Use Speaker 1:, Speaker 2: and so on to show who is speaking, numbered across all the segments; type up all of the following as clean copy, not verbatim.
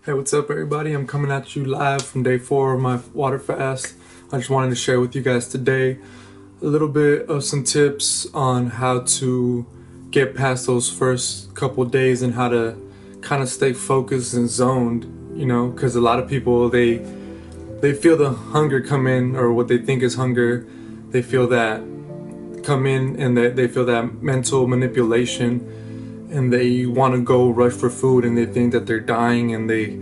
Speaker 1: Hey, what's up, everybody? I'm coming at you live from day 4 of my water fast. I just wanted to share with you guys today a little bit of some tips on how to get past those first couple days and how to kind of stay focused and zoned, because a lot of people, they feel the hunger come in, or what they think is hunger. They feel that come in, and they feel that mental manipulation, and they want to go rush for food, and they think that they're dying, and they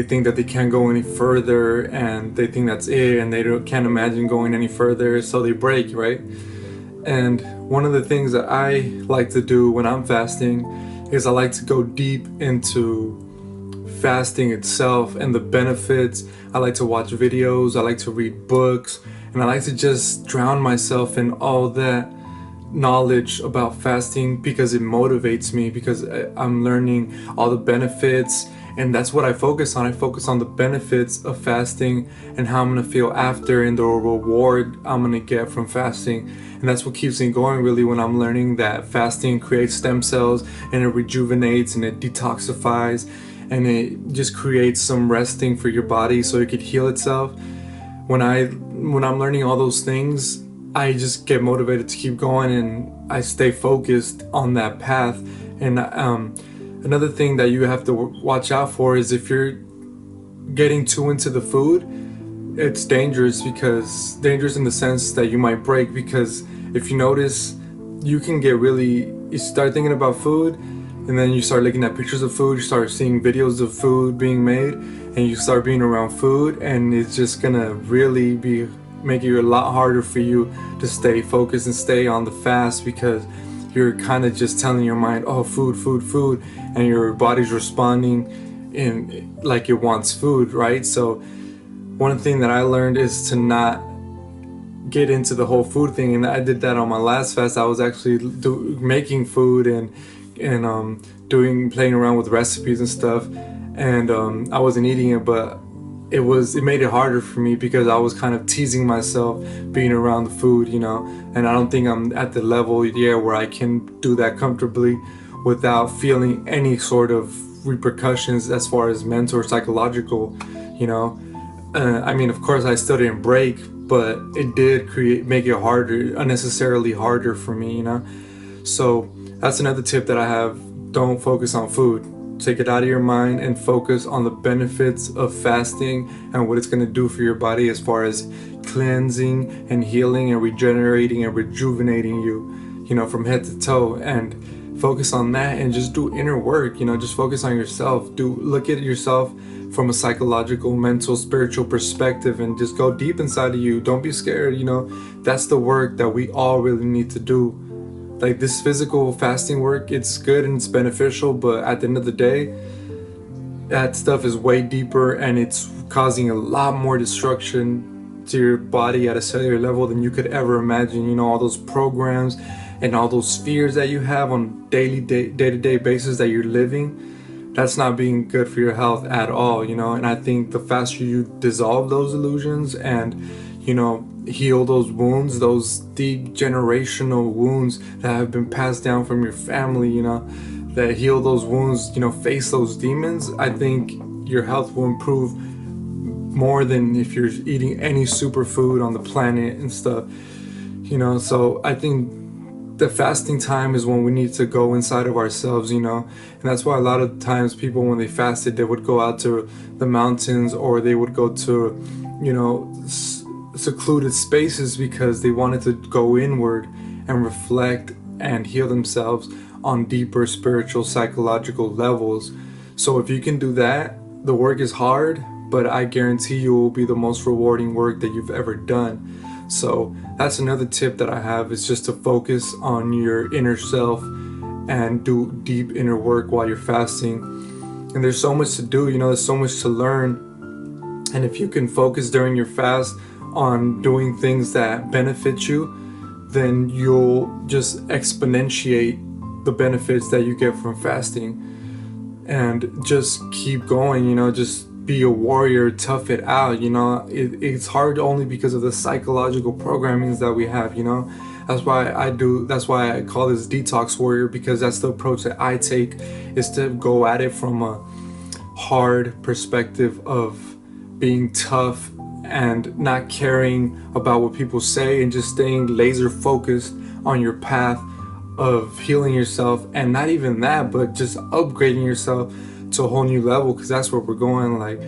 Speaker 1: think that they can't go any further, and they think that's it, and can't imagine going any further, so they break, right? And one of the things that I like to do when I'm fasting is I like to go deep into fasting itself and the benefits. I like to watch videos, I like to read books, and I like to just drown myself in all that knowledge about fasting because it motivates me, because I'm learning all the benefits, and that's what I focus on. I focus on the benefits of fasting and how I'm gonna feel after, and the reward I'm gonna get from fasting. And that's what keeps me going, really, when I'm learning that fasting creates stem cells, and it rejuvenates, and it detoxifies, and it just creates some resting for your body so it could heal itself. When I'm learning all those things, I just get motivated to keep going, and I stay focused on that path. And another thing that you have to watch out for is if you're getting too into the food, it's dangerous in the sense that you might break, because if you notice, you start thinking about food, and then you start looking at pictures of food, you start seeing videos of food being made, and you start being around food, and it's just gonna really make it a lot harder for you to stay focused and stay on the fast, because you're kind of just telling your mind, oh, food, food, food, and your body's responding in like it wants food, right? So one thing that I learned is to not get into the whole food thing, and I did that on my last fast. I was actually making food and playing around with recipes and stuff, and I wasn't eating it, but it made it harder for me because I was kind of teasing myself being around the food, and I don't think I'm at the level yet where I can do that comfortably without feeling any sort of repercussions as far as mental or psychological. I mean, of course I still didn't break, but it did make it harder, unnecessarily harder for me. So that's another tip that I have. Don't focus on food. Take it out of your mind and focus on the benefits of fasting and what it's going to do for your body as far as cleansing and healing and regenerating and rejuvenating you, from head to toe. And focus on that and just do inner work, just focus on yourself. Look at yourself from a psychological, mental, spiritual perspective, and just go deep inside of you. Don't be scared, that's the work that we all really need to do. Like, this physical fasting work, it's good and it's beneficial, but at the end of the day, that stuff is way deeper, and it's causing a lot more destruction to your body at a cellular level than you could ever imagine. All those programs and all those fears that you have on day-to-day basis that you're living, that's not being good for your health at all. And I think the faster you dissolve those illusions and heal those wounds, those deep generational wounds that have been passed down from your family, that heal those wounds, face those demons, I think your health will improve more than if you're eating any superfood on the planet and stuff. So I think the fasting time is when we need to go inside of ourselves, and that's why a lot of times people, when they fasted, they would go out to the mountains, or they would go to secluded spaces, because they wanted to go inward and reflect and heal themselves on deeper spiritual, psychological levels. So if you can do that, the work is hard, but I guarantee you it will be the most rewarding work that you've ever done. So that's another tip that I have, is just to focus on your inner self and do deep inner work while you're fasting. And there's so much to do, there's so much to learn. And if you can focus during your fast on doing things that benefit you, then you'll just exponentiate the benefits that you get from fasting. And just keep going, just be a warrior, tough it out. It's hard only because of the psychological programmings that we have. That's why I call this detox warrior, because that's the approach that I take, is to go at it from a hard perspective of being tough and not caring about what people say and just staying laser focused on your path of healing yourself, and not even that, but just upgrading yourself to a whole new level, because that's where we're going. Like,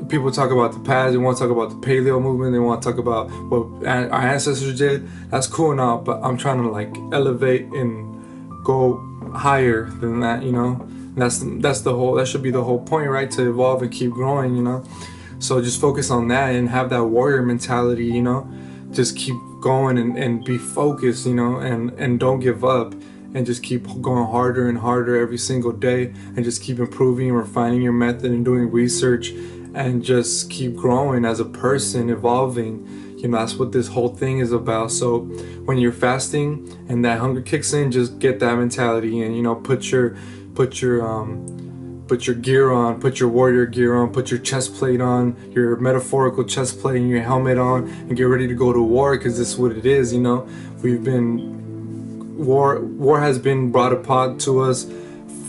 Speaker 1: people talk about the past, they want to talk about the paleo movement, they want to talk about what our ancestors did. That's cool and all, but I'm trying to like elevate and go higher than that, you know. And that's the whole, that should be the whole point, right? To evolve and keep growing, you know. So just focus on that and have that warrior mentality, you know. Just keep going and be focused, you know, and don't give up, and just keep going harder and harder every single day, and just keep improving and refining your method and doing research, and just keep growing as a person, evolving. You know, that's what this whole thing is about. So when you're fasting and that hunger kicks in, just get that mentality and, you know, put your gear on, put your warrior gear on, put your chest plate on, your metaphorical chest plate and your helmet on, and get ready to go to war, because this is what it is, you know. War has been brought upon to us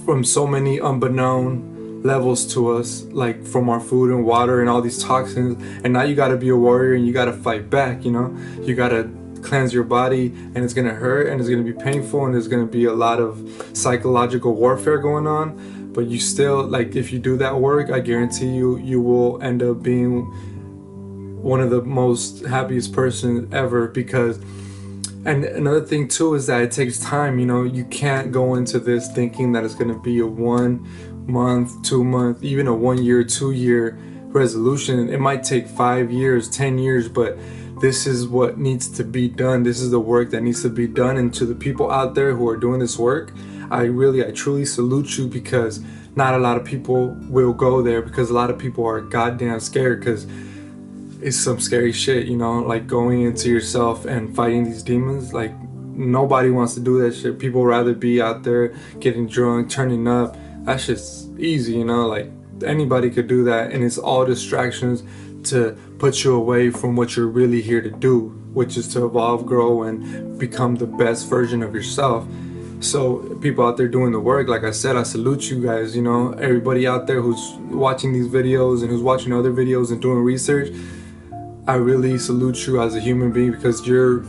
Speaker 1: from so many unbeknown levels to us, like from our food and water and all these toxins, and now you got to be a warrior and you got to fight back, you know. You got to cleanse your body, and it's gonna hurt and it's gonna be painful, and there's gonna be a lot of psychological warfare going on. But you still, like, if you do that work, I guarantee you will end up being one of the most happiest person ever. Because, and another thing too is that it takes time, you know. You can't go into this thinking that it's going to be a 1 month, 2 month, even a 1 year, 2 year resolution. It might take 5 years, 10 years, but this is what needs to be done. This is the work that needs to be done. And to the people out there who are doing this work, I truly salute you, because not a lot of people will go there, because a lot of people are goddamn scared, because it's some scary shit, you know, like going into yourself and fighting these demons. Like, nobody wants to do that shit. People rather be out there getting drunk, turning up. That shit's easy, you know, like anybody could do that, and it's all distractions to put you away from what you're really here to do, which is to evolve, grow, and become the best version of yourself. So people out there doing the work, like I said, I salute you guys, you know. Everybody out there who's watching these videos and who's watching other videos and doing research, I really salute you as a human being, because you're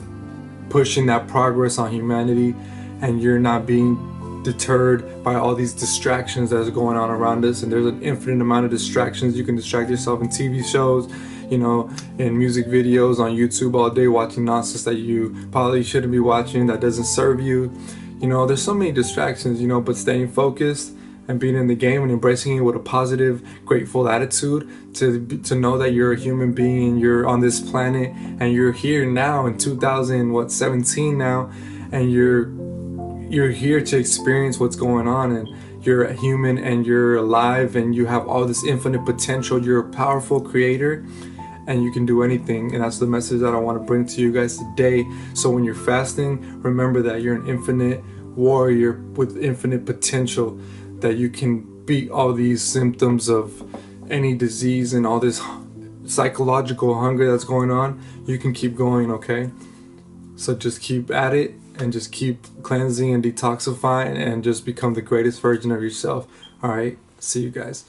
Speaker 1: pushing that progress on humanity, and you're not being deterred by all these distractions that's going on around us. And there's an infinite amount of distractions. You can distract yourself in TV shows, you know, in music videos, on YouTube all day, watching nonsense that you probably shouldn't be watching, that doesn't serve you. You know, there's so many distractions, you know, but staying focused and being in the game and embracing it with a positive, grateful attitude, to know that you're a human being, you're on this planet, and you're here now in 2017 now, and you're here to experience what's going on, and you're a human and you're alive and you have all this infinite potential. You're a powerful creator and you can do anything, and that's the message that I want to bring to you guys today. So when you're fasting, remember that you're an infinite warrior with infinite potential, that you can beat all these symptoms of any disease and all this psychological hunger that's going on. You can keep going, okay? So just keep at it and just keep cleansing and detoxifying and just become the greatest version of yourself. All right, see you guys.